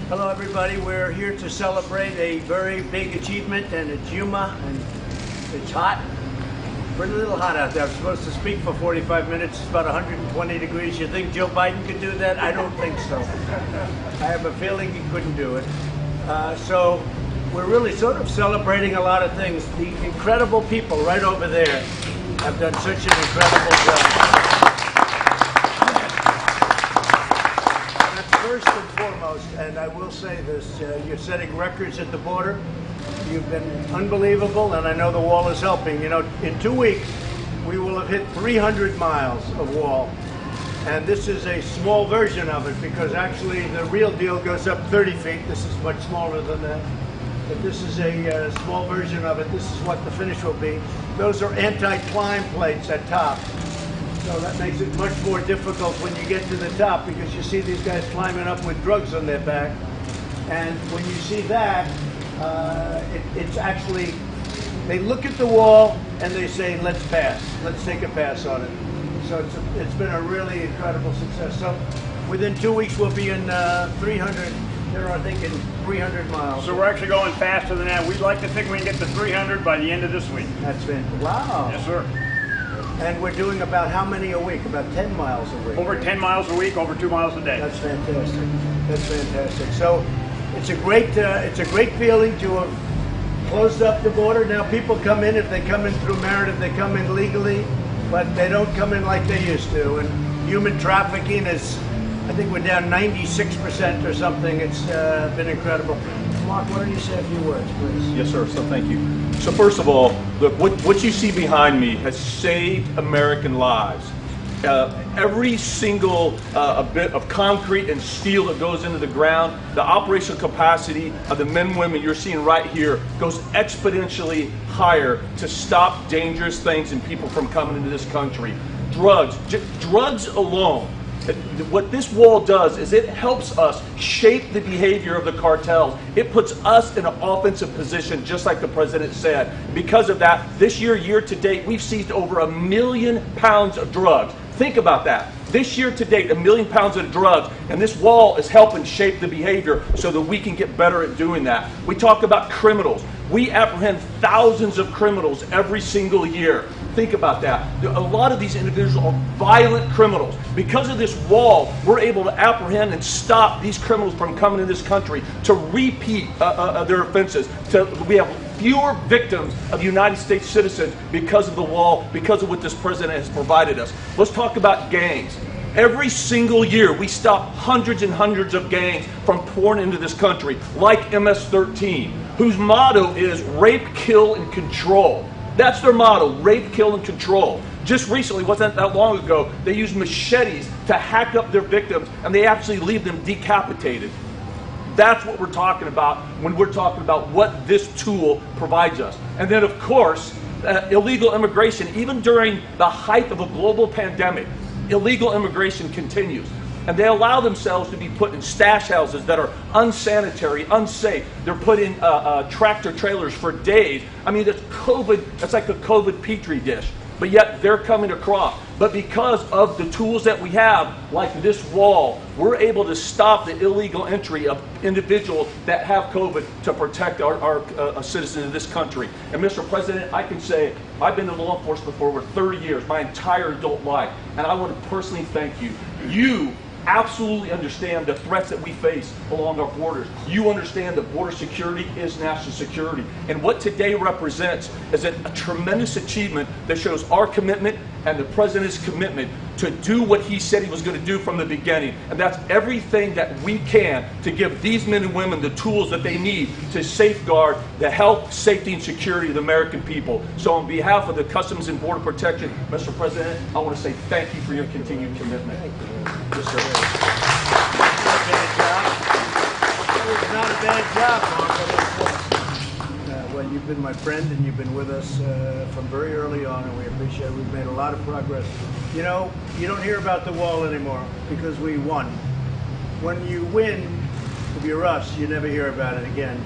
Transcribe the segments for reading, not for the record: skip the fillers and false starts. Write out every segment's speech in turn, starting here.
Hello, everybody. We're here to celebrate a very big achievement, and it's Yuma, and it's hot. Pretty little hot out there. I'm supposed to speak for 45 minutes. It's about 120 degrees. You think Joe Biden could do that? I don't think so. I have a feeling he couldn't do it. So we're really sort of celebrating a lot of things. The incredible people right over there have done such an incredible job. First and foremost, and I will say this, you're setting records at the border. You've been unbelievable, and I know the wall is helping. You know, in 2 weeks, we will have hit 300 miles of wall. And this is a small version of it, because actually the real deal goes up 30 feet. This is much smaller than that. But this is a small version of it. This is what the finish will be. Those are anti-climb plates at top. So that makes it much more difficult when you get to the top, because you see these guys climbing up with drugs on their back. And when you see that, it's actually, they look at the wall and they say, let's pass. Let's take a pass on it. So it's been a really incredible success. So within 2 weeks, we'll be in 300, they're thinking 300 miles. So we're actually going faster than that. We'd like to think we can get to 300 by the end of this week. That's fantastic. Wow. Yes, sir. And we're doing about how many a week? About 10 miles a week. Over 10 miles a week, over 2 miles a day. That's fantastic. That's fantastic. So it's a great feeling to have closed up the border. Now people come in, if they come in through merit, if they come in legally, but they don't come in like they used to. And human trafficking is, I think we're down 96% or something. It's been incredible. Mark, why don't you say a few words, please? Yes, sir. So thank you. So first of all, look, what you see behind me has saved American lives. Every single bit of concrete and steel that goes into the ground, the operational capacity of the men and women you're seeing right here goes exponentially higher to stop dangerous things and people from coming into this country. Drugs alone. What this wall does is it helps us shape the behavior of the cartels. It puts us in an offensive position, just like the president said. Because of that, this year to date, we've seized over 1 million pounds of drugs. Think about that. This year to date, 1 million pounds of drugs, and this wall is helping shape the behavior so that we can get better at doing that. We talk about criminals. We apprehend thousands of criminals every single year. Think about that. A lot of these individuals are violent criminals. Because of this wall, we're able to apprehend and stop these criminals from coming to this country to repeat their offenses. We have fewer victims of United States citizens because of the wall, because of what this president has provided us. Let's talk about gangs. Every single year, we stop hundreds and hundreds of gangs from pouring into this country, like MS-13, whose motto is rape, kill, and control. That's their motto, rape, kill, and control. Just recently, wasn't that long ago, they used machetes to hack up their victims, and they actually leave them decapitated. That's what we're talking about when we're talking about what this tool provides us. And then, of course, illegal immigration. Even during the height of a global pandemic, illegal immigration continues. And they allow themselves to be put in stash houses that are unsanitary, unsafe. They're put in tractor trailers for days. I mean, that's like a COVID petri dish. But yet they're coming across. But because of the tools that we have, like this wall, we're able to stop the illegal entry of individuals that have COVID to protect our citizens of this country. And Mr. President, I can say I've been in law enforcement for over 30 years, my entire adult life, and I want to personally thank you. You absolutely understand the threats that we face along our borders. You understand that border security is national security. And what today represents is a tremendous achievement that shows our commitment and the President's commitment to do what he said he was going to do from the beginning. And that's everything that we can to give these men and women the tools that they need to safeguard the health, safety, and security of the American people. So on behalf of the Customs and Border Protection, Mr. President, I want to say thank you for your continued commitment. Yes, sir. It's not a bad job, Mark. Well, you've been my friend, and you've been with us from very early on, and we appreciate it. We've made a lot of progress. You know, you don't hear about the wall anymore because we won. When you win, if you're us, you never hear about it again.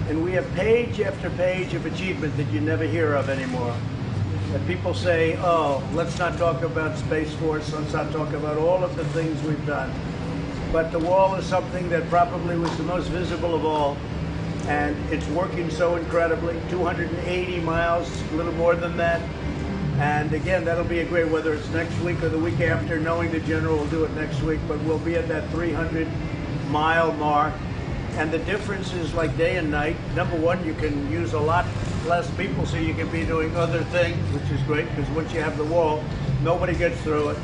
And we have page after page of achievement that you never hear of anymore. And people say, oh, let's not talk about Space Force, let's not talk about all of the things we've done. but the wall is something that probably was the most visible of all, and it's working so incredibly. 280 miles, a little more than that. And again, that'll be a great, whether it's next week or the week after, knowing the general will do it next week, but we'll be at that 300-mile mark. And the difference is like day and night. Number one, you can use a lot less people, so you can be doing other things, which is great, because once you have the wall, nobody gets through it.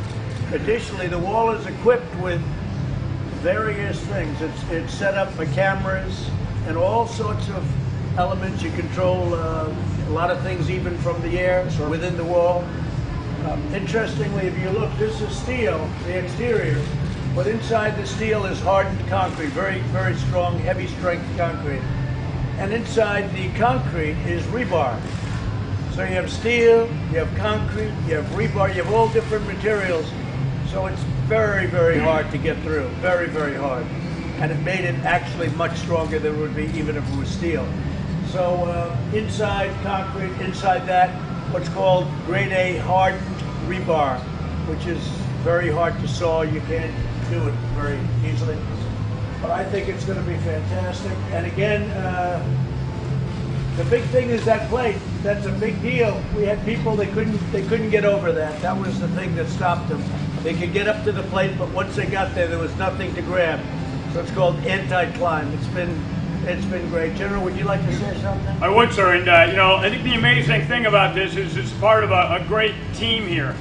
Additionally, the wall is equipped with various things. It's set up for cameras and all sorts of elements. You control a lot of things even from the air within the wall. Interestingly, if you look, this is steel, the exterior, but inside the steel is hardened concrete, very, very strong, heavy strength concrete. And inside the concrete is rebar. So you have steel, you have concrete, you have rebar, you have all different materials. So it's very, very hard to get through, very, very hard. And it made it actually much stronger than it would be even if it was steel. So inside concrete, inside that, what's called grade A hardened rebar, which is very hard to saw. You can't do it very easily. But I think it's going to be fantastic. And again, the big thing is that plate. That's a big deal. We had people, they couldn't get over that. That was the thing that stopped them. They could get up to the plate, but once they got there was nothing to grab. So it's called anti-climb. It's been great. General, would you like to say something? I would, sir. And I think the amazing thing about this is it's part of a great team here.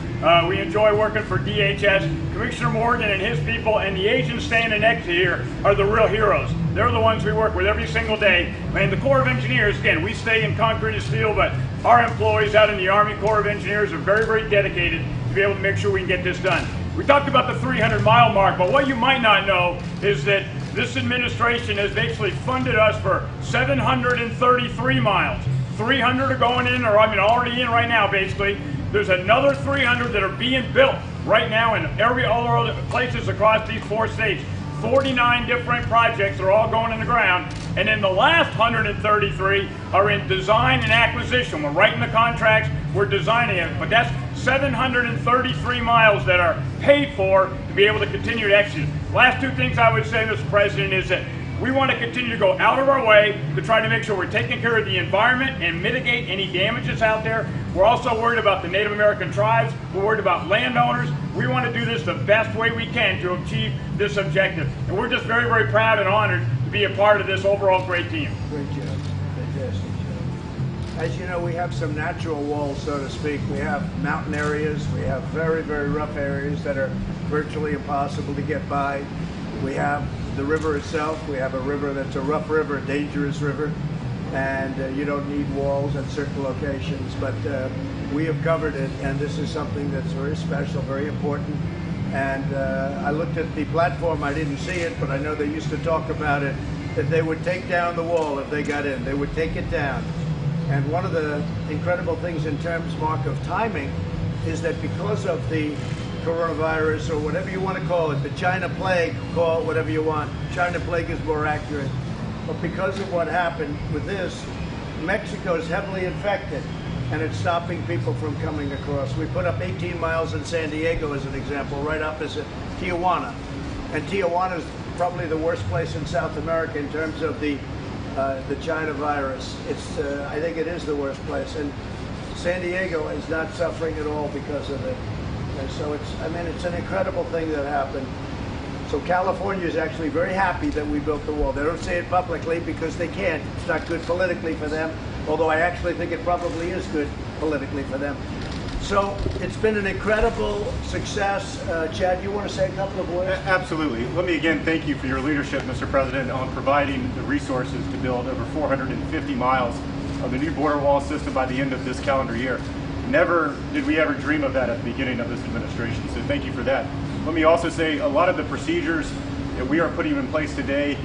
We enjoy working for DHS. Commissioner Morgan and his people and the agents standing next to here are the real heroes. They're the ones we work with every single day. And the Corps of Engineers, again, we stay in concrete and steel, but our employees out in the Army Corps of Engineers are very, very dedicated to be able to make sure we can get this done. We talked about the 300-mile mark, but what you might not know is that this administration has basically funded us for 733 miles. 300 are going in, or already in right now, basically. There's another 300 that are being built right now in all other places across these 4 states. 49 different projects are all going in the ground. And then the last 133 are in design and acquisition. We're writing the contracts, we're designing it, but that's 733 miles that are paid for to be able to continue to execute. Last 2 things I would say, Mr. President, is that we want to continue to go out of our way to try to make sure we're taking care of the environment and mitigate any damages out there. We're also worried about the Native American tribes. We're worried about landowners. We want to do this the best way we can to achieve this objective. And we're just very, very proud and honored to be a part of this overall great team. Great job. Fantastic job. As you know, we have some natural walls, so to speak. We have mountain areas. We have very, very rough areas that are virtually impossible to get by. We have the river itself. We have a river that's a rough river, a dangerous river, and you don't need walls at certain locations, but we have covered it, and this is something that's very special, very important. And I looked at the platform. I didn't see it, but I know they used to talk about it, that they would take down the wall if they got in. They would take it down. And one of the incredible things in terms, Mark, of timing is that because of the coronavirus, or whatever you want to call it, the China plague, call it whatever you want. China plague is more accurate. But because of what happened with this, Mexico is heavily infected, and it's stopping people from coming across. We put up 18 miles in San Diego as an example, right opposite Tijuana. And Tijuana is probably the worst place in South America in terms of the China virus. I think it is the worst place. And San Diego is not suffering at all because of it. And so it's an incredible thing that happened. So California is actually very happy that we built the wall. They don't say it publicly because they can't. It's not good politically for them, although I actually think it probably is good politically for them. So it's been an incredible success. Chad, you want to say a couple of words? Absolutely. Let me again thank you for your leadership, Mr. President, on providing the resources to build over 450 miles of the new border wall system by the end of this calendar year. Never did we ever dream of that at the beginning of this administration, so thank you for that. Let me also say a lot of the procedures that we are putting in place today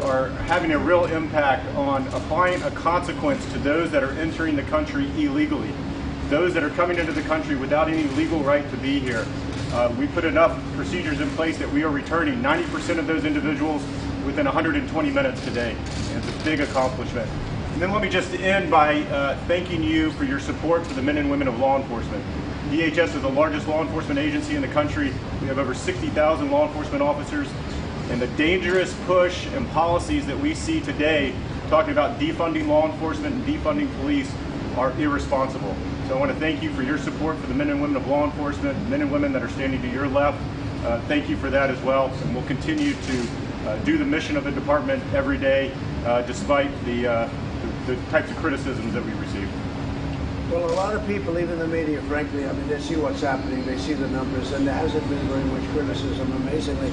are having a real impact on applying a consequence to those that are entering the country illegally, those that are coming into the country without any legal right to be here. We put enough procedures in place that we are returning 90% of those individuals within 120 minutes today, and it's a big accomplishment. And then let me just end by thanking you for your support for the men and women of law enforcement. DHS is the largest law enforcement agency in the country. We have over 60,000 law enforcement officers. And the dangerous push and policies that we see today, talking about defunding law enforcement and defunding police, are irresponsible. So I want to thank you for your support for the men and women of law enforcement, men and women that are standing to your left. Thank you for that as well. And we'll continue to do the mission of the department every day, despite the types of criticisms that we receive. Well, a lot of people, even the media, frankly, I mean, they see what's happening, they see the numbers, and there hasn't been very much criticism, amazingly.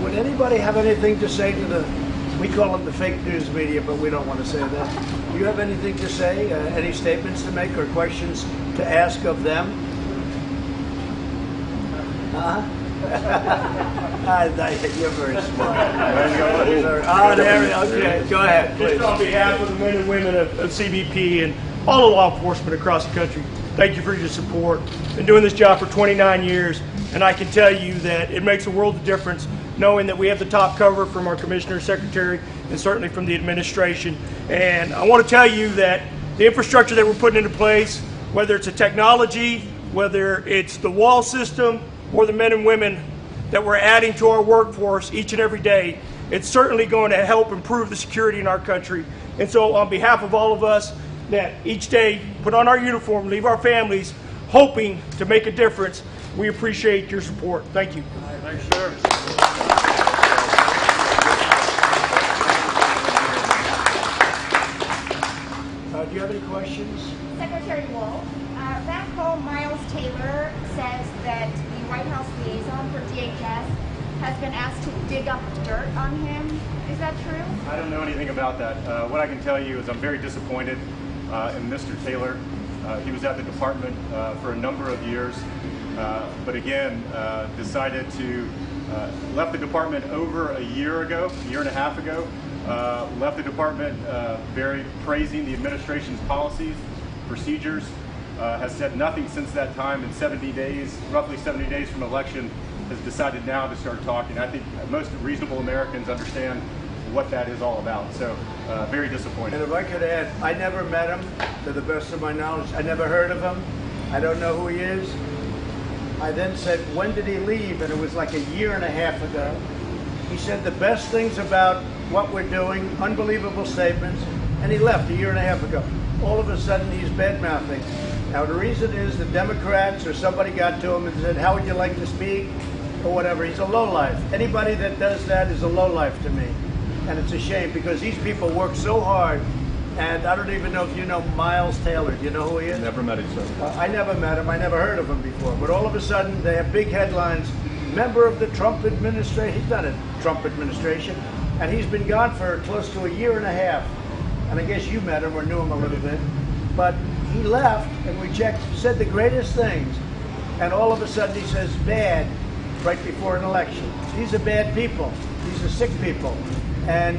Would anybody have anything to say to the, we call them the fake news media, but we don't want to say that. Do you have anything to say, any statements to make or questions to ask of them? You're very smart. Oh, there, okay, go ahead, please. Just on behalf of the men and women of CBP and all the law enforcement across the country, thank you for your support. Been doing this job for 29 years, and I can tell you that it makes a world of difference knowing that we have the top cover from our Commissioner, Secretary, and certainly from the administration. And I want to tell you that the infrastructure that we're putting into place, whether it's a technology, whether it's the wall system, or the men and women that we're adding to our workforce each and every day, it's certainly going to help improve the security in our country. And so on behalf of all of us that each day put on our uniform, leave our families, hoping to make a difference, we appreciate your support. Thank you. Thanks, sir. Do you have any questions? Secretary Wolf, back home, Miles Taylor says that the White House liaison for DHS has been asked to dig up dirt on him. Is that true? I don't know anything about that. What I can tell you is I'm very disappointed in Mr. Taylor. He was at the department for a number of years, but again, decided to left the department over a year and a half ago. Left the department very praising the administration's policies, procedures, has said nothing since that time. In 70 days, roughly 70 days from election, has decided now to start talking. I think most reasonable Americans understand what that is all about. So very disappointed. And if I could add, I never met him, to the best of my knowledge. I never heard of him. I don't know who he is. I then said, when did he leave? And it was like a year and a half ago. He said the best things about what we're doing, unbelievable statements, and he left a year and a half ago. All of a sudden, he's bad-mouthing. Now, the reason is the Democrats or somebody got to him and said, how would you like to speak? Or whatever. He's a lowlife. Anybody that does that is a lowlife to me. And it's a shame because these people work so hard. And I don't even know if you know Miles Taylor. Do you know who he is? Never met him, sir. I never met him. I never heard of him before. But all of a sudden, they have big headlines. Member of the Trump administration. He's not a Trump administration. And he's been gone for close to a year and a half. And I guess you met him or knew him a little bit. But he left, and we checked, said the greatest things. And all of a sudden, he says bad right before an election. These are bad people. These are sick people. And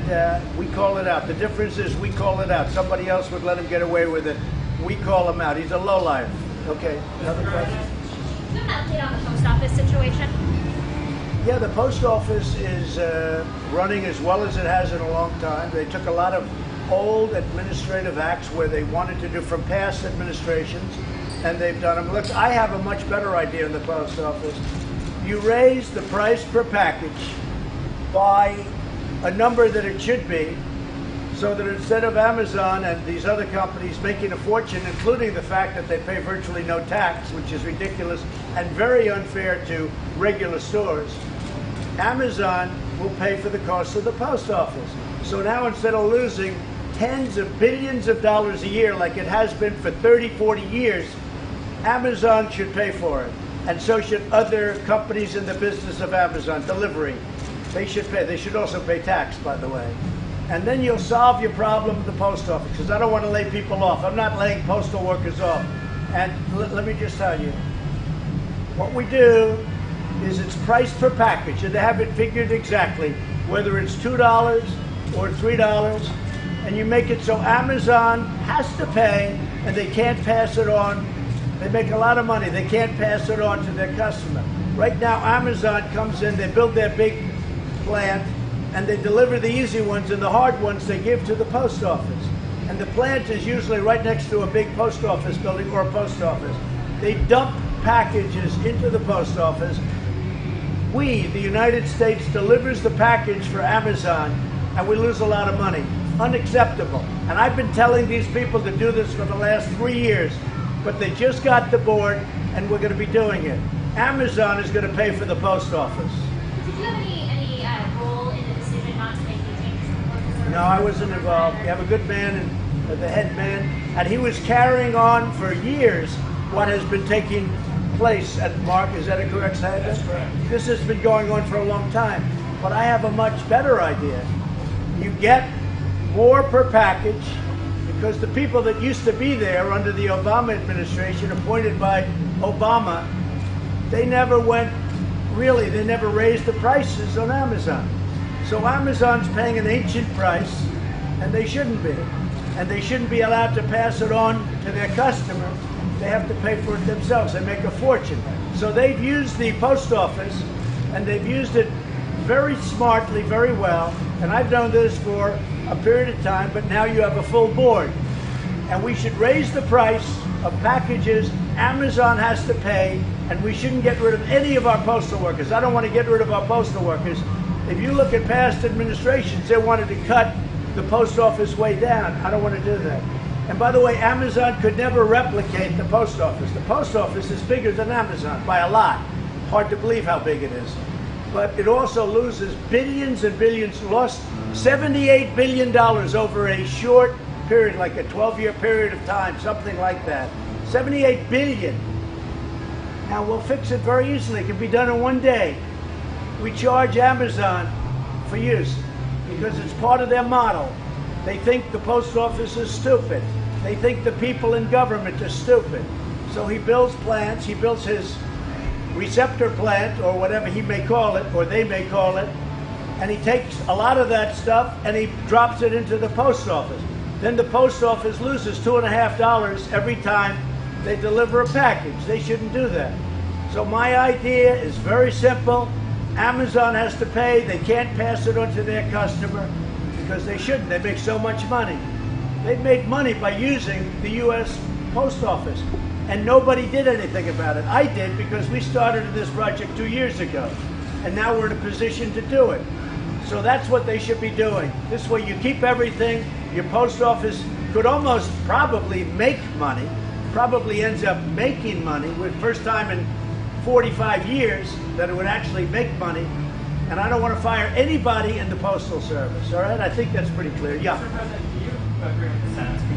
we call it out. The difference is we call it out. Somebody else would let him get away with it. We call him out. He's a lowlife. Okay, another question? Do you have an update on the post office situation? Yeah, the post office is running as well as it has in a long time. They took a lot of old administrative acts where they wanted to do from past administrations, and they've done them. Look, I have a much better idea in the post office. You raise the price per package by a number that it should be, so that instead of Amazon and these other companies making a fortune, including the fact that they pay virtually no tax, which is ridiculous and very unfair to regular stores, Amazon will pay for the cost of the post office. So now instead of losing tens of billions of dollars a year like it has been for 30, 40 years, Amazon should pay for it. And so should other companies in the business of Amazon, delivery. They should pay. They should also pay tax, by the way. And then you'll solve your problem with the post office, because I don't want to lay people off. I'm not laying postal workers off. And let me just tell you, what we do is it's price per package, and they have it figured exactly, whether it's $2 or $3, and you make it so Amazon has to pay, and they can't pass it on. They make a lot of money. They can't pass it on to their customer. Right now, Amazon comes in, they build their big plant, and they deliver the easy ones, and the hard ones they give to the post office. And the plant is usually right next to a big post office building or a post office. They dump packages into the post office. we, the United States, delivers the package for Amazon, and we lose a lot of money. Unacceptable. And I've been telling these people to do this for the last 3 years, but they just got the board, and we're going to be doing it. Amazon is going to pay for the post office. Did you have any role in the decision not to make the changes? No, I wasn't involved. We have a good man, and the head man, and he was carrying on for years what has been taking place at Mark. Is that a correct statement? That's correct. This has been going on for a long time, but I have a much better idea. You get more per package, because the people that used to be there under the Obama administration, appointed by Obama, they never they never raised the prices on Amazon. So Amazon's paying an ancient price, and they shouldn't be. And they shouldn't be allowed to pass it on to their customer. They have to pay for it themselves. They make a fortune. So they've used the post office, and they've used it very smartly, very well. And I've done this for a period of time, but now you have a full board. And we should raise the price of packages Amazon has to pay, and we shouldn't get rid of any of our postal workers. I don't want to get rid of our postal workers. If you look at past administrations, they wanted to cut the post office way down. I don't want to do that. And by the way, Amazon could never replicate the post office. The post office is bigger than Amazon by a lot. Hard to believe how big it is. But it also loses billions and billions, lost $78 billion over a short period, like a 12-year period of time, something like that. 78 billion. Now we'll fix it very easily. It can be done in one day. We charge Amazon for use because it's part of their model. They think the post office is stupid. They think the people in government are stupid. So he builds plants, he builds his receptor plant, or whatever he may call it, or they may call it, and he takes a lot of that stuff and he drops it into the post office. Then the post office loses $2.50 every time they deliver a package. They shouldn't do that. So my idea is very simple. Amazon has to pay. They can't pass it on to their customer because they shouldn't. They make so much money. They've made money by using the U.S. Post Office, and nobody did anything about it. I did, because we started this project 2 years ago, and now we're in a position to do it. So that's what they should be doing. This way you keep everything. Your post office could almost probably make money, probably ends up making money. With first time in 45 years that it would actually make money. And I don't want to fire anybody in the Postal Service, all right? I think that's pretty clear. Yeah. Mr.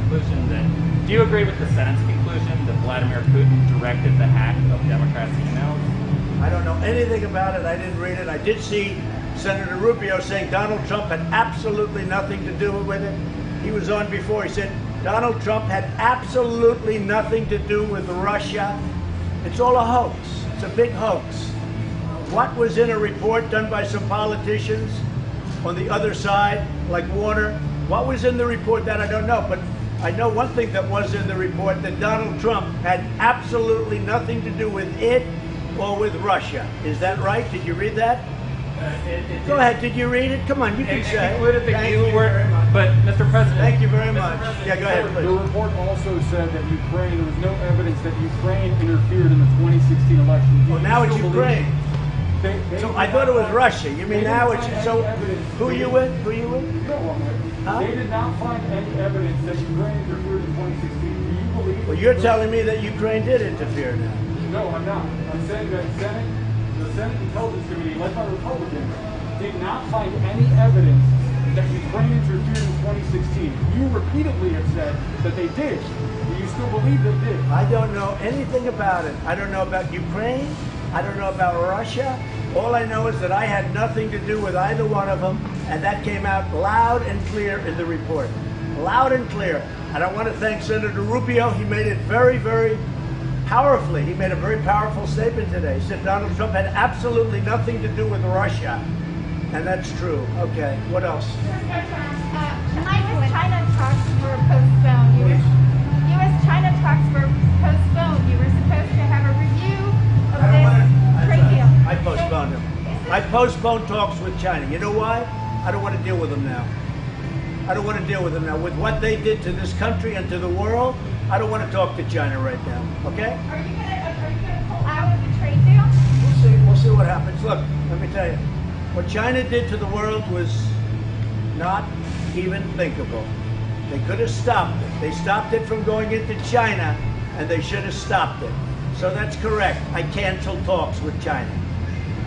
President, do you agree with the Senate's conclusion that Vladimir Putin directed the hack of Democrats' emails? I don't know anything about it. I didn't read it. I did see Senator Rubio saying Donald Trump had absolutely nothing to do with it. He was on before. He said Donald Trump had absolutely nothing to do with Russia. It's all a hoax. It's a big hoax. What was in a report done by some politicians on the other side, like Warner? What was in the report? That I don't know, but I know one thing that was in the report, that Donald Trump had absolutely nothing to do with it or with Russia. Is that right? Did you read that? Go ahead. Did you read it? Come on, you can say. Included that Thank you were, very much. but Mr. President. Thank you very much. Yeah, go ahead, The please. report also said that Ukraine, there was no evidence that Ukraine interfered in the 2016 election. Well, now it's Ukraine. They So I thought it was Russia. You mean now it's so? Who you with? Who you with? No, I'm with. Huh? They did not find any evidence that Ukraine interfered in 2016. Do you believe? Well, you're telling me that Ukraine did interfere now. No, I'm not. I'm saying that the Senate Intelligence Committee, led by Republicans, did not find any evidence that Ukraine interfered in 2016. You repeatedly have said that they did. Do you still believe they did? I don't know anything about it. I don't know about Ukraine. I don't know about Russia. All I know is that I had nothing to do with either one of them, and that came out loud and clear in the report. Loud and clear. And I want to thank Senator Rubio. He made it very, very powerfully. He made a very powerful statement today. He said Donald Trump had absolutely nothing to do with Russia. And that's true. Okay, what else? U.S.-China talks were postponed. U.S.-China talks were postponed. You were supposed to have a review of this trade deal. I postponed them. I postponed talks with China. You know why? I don't want to deal with them now. I don't want to deal with them now. With what they did to this country and to the world, I don't want to talk to China right now. Okay? Are you going to pull out of the trade deal? We'll see see what happens. Look, let me tell you, what China did to the world was not even thinkable. They could have stopped it. They stopped it from going into China, and they should have stopped it. So that's correct. I cancel talks with China.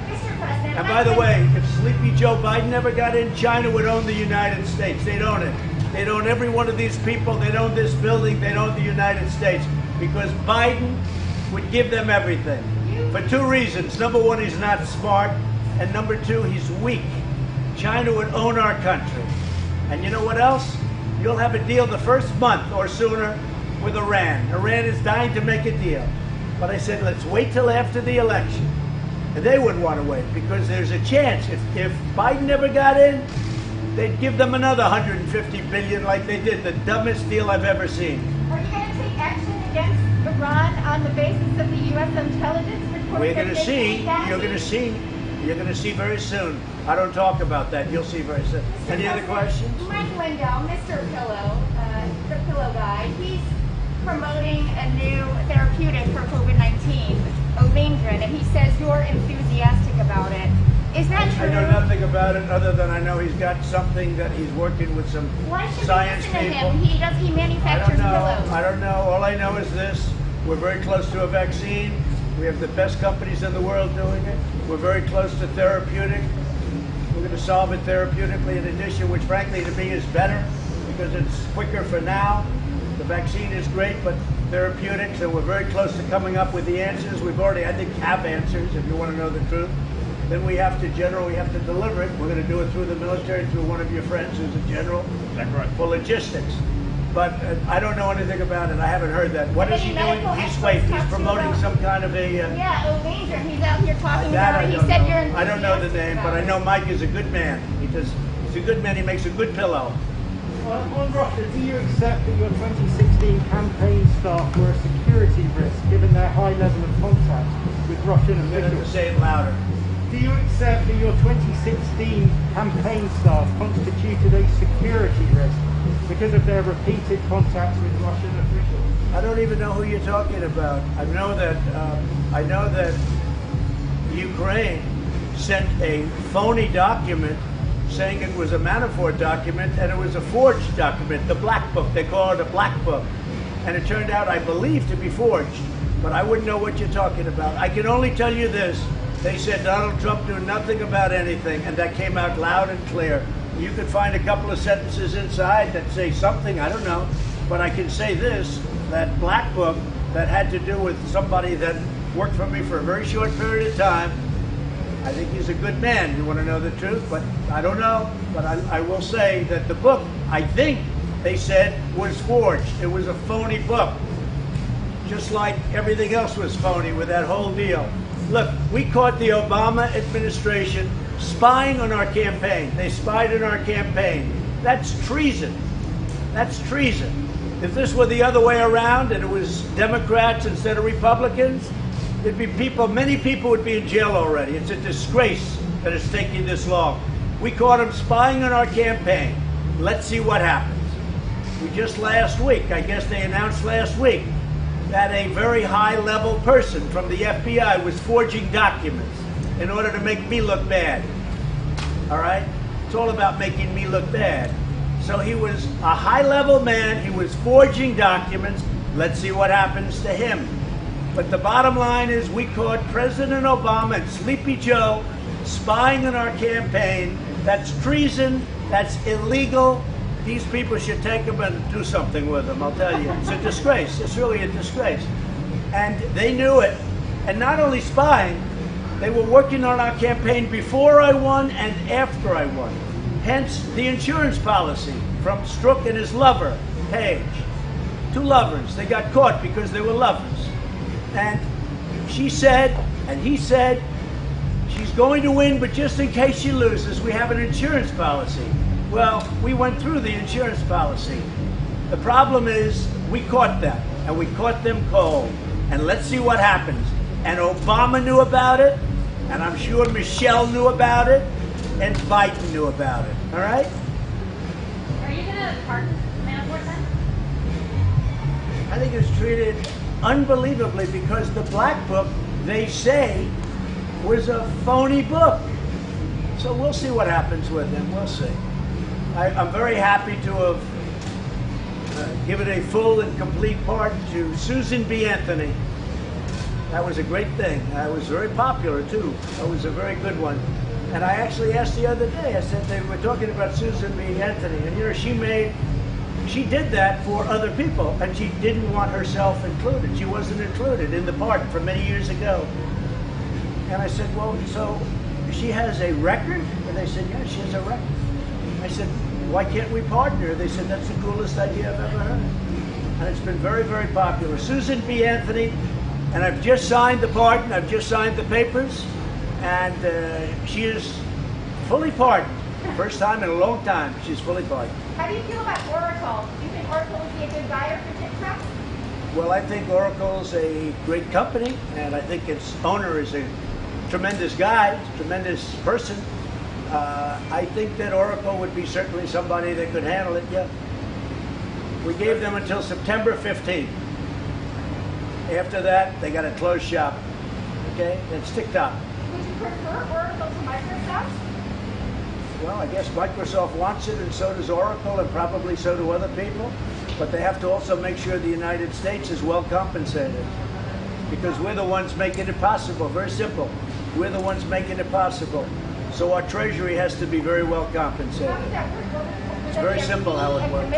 Mr. President, And by the way, if Sleepy Joe Biden never got in, China would own the United States. They'd own it. They'd own every one of these people. They'd own this building. They'd own the United States. Because Biden would give them everything. For two reasons. Number one, he's not smart. And number two, he's weak. China would own our country. And you know what else? You'll have a deal the first month or sooner with Iran. Iran is dying to make a deal. But I said, let's wait till after the election. And they wouldn't want to wait because there's a chance. If Biden never got in, they'd give them another $150 billion like they did. The dumbest deal I've ever seen. Are you going to take action against Iran on the basis of the U.S. intelligence report? We're going to see. You're going to see. You're going to see very soon. I don't talk about that. You'll see very soon. Any other questions? Mike Lindell, Mr. Pillow, the pillow guy, he's promoting a new therapeutic for COVID-19, Olindrin, and he says you're enthusiastic about it. Is that true? I know nothing about it other than I know he's got something that he's working with some science people. He manufactures pillows. I don't know. All I know is this. We're very close to a vaccine. We have the best companies in the world doing it. We're very close to therapeutic. We're going to solve it therapeutically in addition, which frankly to me is better because it's quicker for now. The vaccine is great, but therapeutics, and we're very close to coming up with the answers. We've already, I think, have answers if you want to know the truth. Then we have to deliver it. We're going to do it through the military, through one of your friends who's a general. Is that correct? For logistics. But I don't know anything about it. I haven't heard that. What is he doing? He's promoting some kind of a... yeah, Olindrin. He's out here talking that about it. He I don't said know. you're enthusiastic. I don't know the name, but I know Mike is a good man. He's a good man. He makes a good pillow. On Russia, do you accept that your 2016 campaign staff were a security risk given their high level of contact with Russian You have to officials? say it louder. Do you accept that your 2016 campaign staff constituted a security risk because of their repeated contacts with Russian officials? I don't even know who you're talking about. I know that Ukraine sent a phony document saying it was a Manafort document, and it was a forged document, the Black Book. They call it a Black Book. And it turned out, I believe, to be forged. But I wouldn't know what you're talking about. I can only tell you this. They said Donald Trump knew nothing about anything, and that came out loud and clear. You could find a couple of sentences inside that say something, I don't know. But I can say this, that Black Book that had to do with somebody that worked for me for a very short period of time, I think he's a good man. You want to know the truth? But I don't know. But I will say that the book, I think they said, was forged. It was a phony book. Just like everything else was phony with that whole deal. Look, we caught the Obama administration spying on our campaign. They spied on our campaign. That's treason. That's treason. If this were the other way around and it was Democrats instead of Republicans, there'd be many people would be in jail already. It's a disgrace that it's taking this long. We caught them spying on our campaign. Let's see what happens. We just last week, I guess they announced last week, that a very high-level person from the FBI was forging documents in order to make me look bad. All right? It's all about making me look bad. So he was a high-level man. He was forging documents. Let's see what happens to him. But the bottom line is we caught President Obama and Sleepy Joe spying on our campaign. That's treason. That's illegal. These people should take them and do something with them, I'll tell you. It's a disgrace. It's really a disgrace. And they knew it. And not only spying, they were working on our campaign before I won and after I won. Hence the insurance policy from Strzok and his lover, Page. Two lovers. They got caught because they were lovers. And she said, and he said, she's going to win, but just in case she loses, we have an insurance policy. Well, we went through the insurance policy. The problem is we caught them, and we caught them cold. And let's see what happens. And Obama knew about it, and I'm sure Michelle knew about it, and Biden knew about it. All right? Are you going to pardon Manafort then? I think it was treated unbelievably because the Black Book, they say, was a phony book. So we'll see what happens with him. We'll see. I'm very happy to have given a full and complete pardon to Susan B. Anthony. That was a great thing. I was very popular too. That was a very good one. And I actually asked the other day, I said they were talking about Susan B. Anthony, and you know, she did that for other people, and she didn't want herself included. She wasn't included in the pardon from many years ago. And I said, well, so she has a record? And they said, yeah, she has a record. I said, why can't we pardon her? They said, that's the coolest idea I've ever heard. And it's been very, very popular. Susan B. Anthony, and I've just signed the pardon, I've just signed the papers, and she is fully pardoned. First time in a long time, she's fully pardoned. How do you feel about Oracle? Do you think Oracle would be a good buyer for TikTok? Well, I think Oracle's a great company, and I think its owner is a tremendous guy, tremendous person. I think that Oracle would be certainly somebody that could handle it, yeah. We gave them until September 15th. After that, they got to close shop, okay? It's TikTok. Would you prefer Oracle to Microsoft? Well, I guess Microsoft wants it, and so does Oracle, and probably so do other people. But they have to also make sure the United States is well compensated, because we're the ones making it possible. Very simple. We're the ones making it possible. So our Treasury has to be very well compensated. How does that work? It's very simple how it works.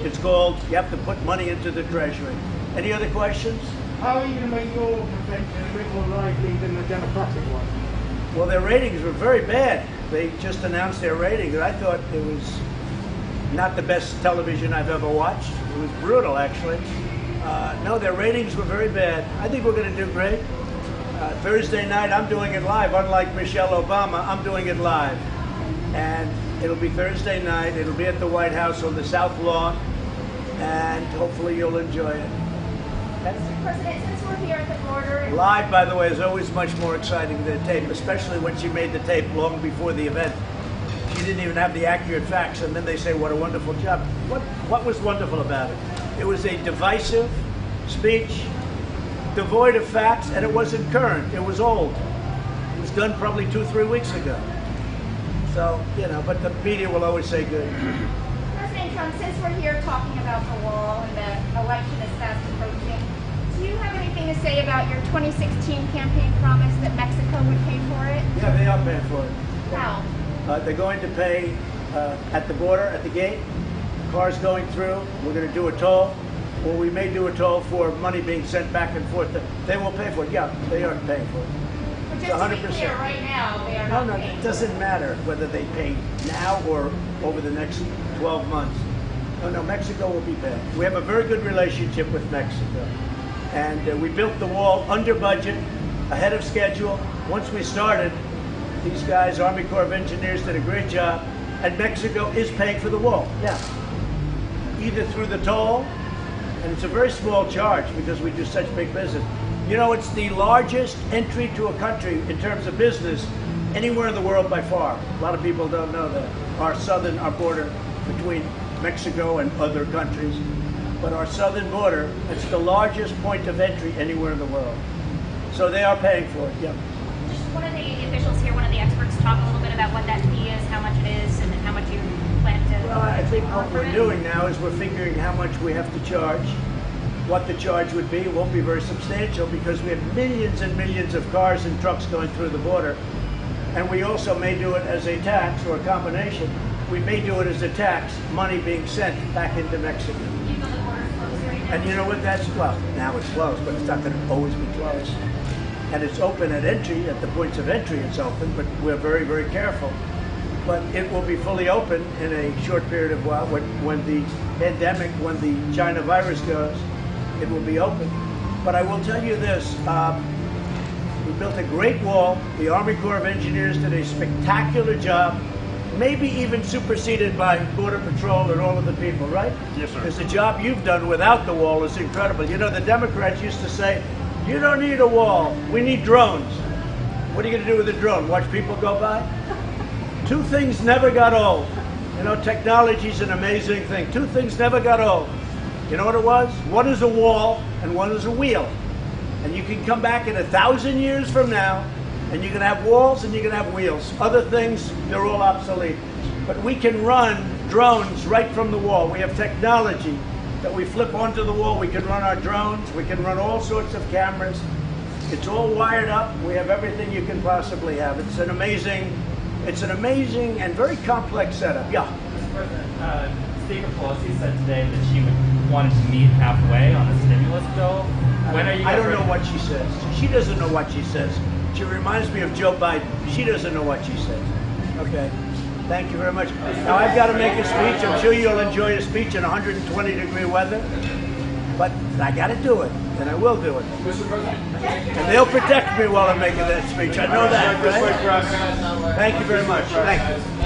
It's called, you have to put money into the Treasury. Any other questions? How are you going to make your convention a bit more lively than the Democratic one? Well, their ratings were very bad. They just announced their ratings, and I thought it was not the best television I've ever watched. It was brutal, actually. No, their ratings were very bad. I think we're going to do great. Thursday night, I'm doing it live. Unlike Michelle Obama, I'm doing it live. And it'll be Thursday night. It'll be at the White House on the South Lawn. And hopefully you'll enjoy it. Mr. President, since we're here at the border... Live, by the way, is always much more exciting than tape, especially when she made the tape long before the event. She didn't even have the accurate facts, and then they say, what a wonderful job. What was wonderful about it? It was a divisive speech, devoid of facts, and it wasn't current. It was old. It was done probably 2-3 weeks ago. So, you know, but the media will always say good. President Trump, since we're here talking about the wall and the election is fast approaching, do you have anything to say about your 2016 campaign promise that Mexico would pay for it? Yeah, they are paying for it. How? They're going to pay at the border, at the gate, cars going through. We're going to do a toll, or we may do a toll for money being sent back and forth. They will pay for it. Yeah, they are paying for it. But just 100%. To be clear, right now, they are not paying. It doesn't matter whether they pay now or over the next 12 months. No, Mexico will be paying. We have a very good relationship with Mexico. And we built the wall under budget, ahead of schedule. Once we started, these guys, Army Corps of Engineers, did a great job. And Mexico is paying for the wall, yeah. Either through the toll, and it's a very small charge because we do such big business. You know, it's the largest entry to a country in terms of business anywhere in the world by far. A lot of people don't know that. Our border between Mexico and other countries. But our southern border, it's the largest point of entry anywhere in the world. So they are paying for it, yeah. Just one of the officials here, one of the experts, talk a little bit about what that fee is, how much it is, and how much you plan to... Well, I think what we're doing now is we're figuring how much we have to charge, what the charge would be. It won't be very substantial because we have millions and millions of cars and trucks going through the border. And we also may do it as a tax or a combination. We may do it as a tax, money being sent back into Mexico. And you know what, well, now it's closed, but it's not going to always be closed. And it's open at entry, at the points of entry it's open, but we're very, very careful. But it will be fully open in a short period of while. When the pandemic, when the China virus goes, it will be open. But I will tell you this, we built a great wall. The Army Corps of Engineers did a spectacular job. Maybe even superseded by Border Patrol and all of the people, right? Yes, sir. Because the job you've done without the wall is incredible. You know, the Democrats used to say, you don't need a wall, we need drones. What are you going to do with a drone? Watch people go by? Two things never got old. You know, technology's an amazing thing. Two things never got old. You know what it was? One is a wall and one is a wheel. And you can come back in 1,000 years from now And you can have walls and you can have wheels. Other things, they're all obsolete. But we can run drones right from the wall. We have technology that we flip onto the wall. We can run our drones. We can run all sorts of cameras. It's all wired up. We have everything you can possibly have. It's an amazing and very complex setup. Yeah. Mr. President, Speaker Pelosi said today that she wanted to meet halfway on a stimulus bill. When are you? I don't know what she says. She doesn't know what she says. She reminds me of Joe Biden. She doesn't know what she says. Okay. Thank you very much. Now I've got to make a speech. I'm sure you'll enjoy a speech in 120-degree weather. But I got to do it, and I will do it. Mr. President. And they'll protect me while I'm making that speech. I know that, right? Thank you very much. Thank you.